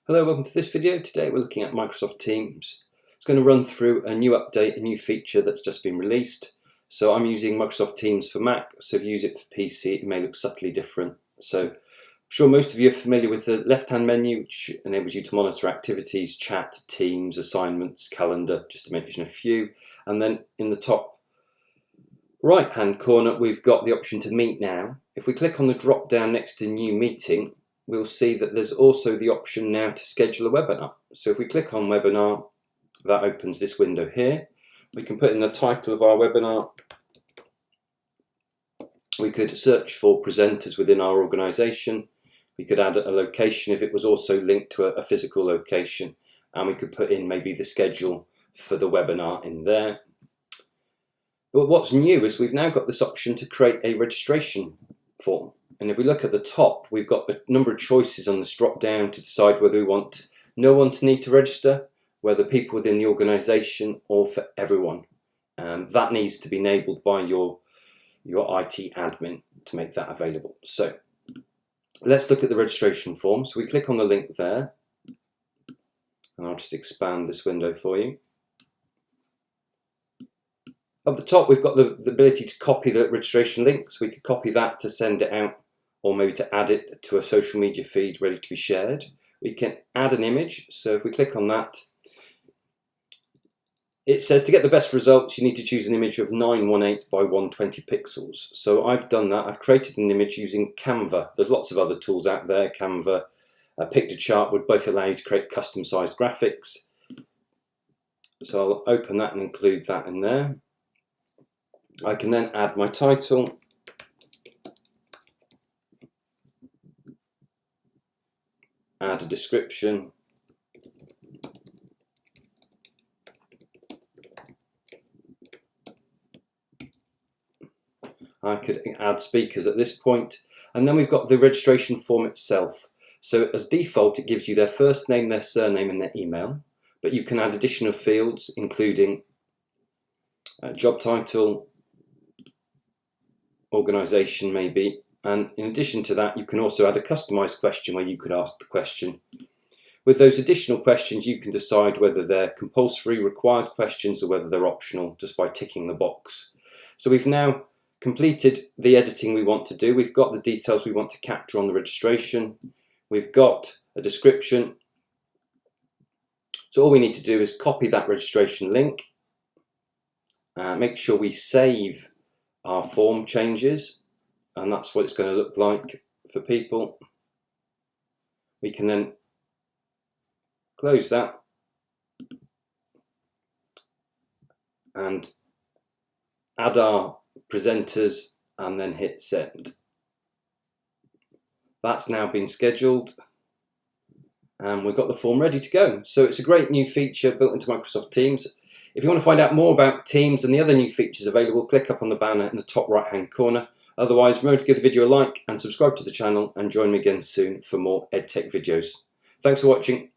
Hello, welcome to this video. Today we're looking at Microsoft Teams. It's going to run through a new update, a new feature that's just been released. So I'm using Microsoft Teams for Mac, so if you use it for PC it may look subtly different. So I'm sure most of you are familiar with the left-hand menu, which enables you to monitor activities, chat, Teams, assignments, calendar, just to mention a few. And then in the top right-hand corner we've got the option to meet now. If we click on the drop-down next to New Meeting, we'll see that there's also the option now to schedule a webinar. So if we click on webinar, that opens this window here. We can put in the title of our webinar. We could search for presenters within our organization. We could add a location if it was also linked to a physical location. And we could put in maybe the schedule for the webinar in there. But what's new is we've now got this option to create a registration form. And if we look at the top, we've got a number of choices on this drop down to decide whether we want no one to need to register, whether people within the organisation, or for everyone. That needs to be enabled by your IT admin to make that available. So let's look at the registration form. So we click on the link there, and I'll just expand this window for you. At the top, we've got the ability to copy the registration link, so we could copy that to send it out, or maybe to add it to a social media feed ready to be shared. We can add an image, so if we click on that, it says to get the best results you need to choose an image of 918 by 120 pixels. So I've done that. I've created an image using Canva. There's lots of other tools out there. Canva, Pictochart would both allow you to create custom sized graphics. So I'll open that and include that in there. I can then add my title, add a description, I could add speakers at this point, and then we've got the registration form itself. So as default it gives you their first name, their surname and their email, but you can add additional fields including job title, organisation maybe, and in addition to that you can also add a customised question where you could ask the question. With those additional questions you can decide whether they're compulsory required questions or whether they're optional just by ticking the box. So we've now completed the editing we want to do. We've got the details we want to capture on the registration. We've got a description. So all we need to do is copy that registration link, make sure we save our form changes, and that's what it's going to look like for people. We can then close that and add our presenters and then hit send. That's now been scheduled and we've got the form ready to go. So it's a great new feature built into Microsoft Teams. If you want to find out more about Teams and the other new features available, click up on the banner in the top right hand corner. Otherwise, remember to give the video a like and subscribe to the channel, and join me again soon for more EdTech videos. Thanks for watching.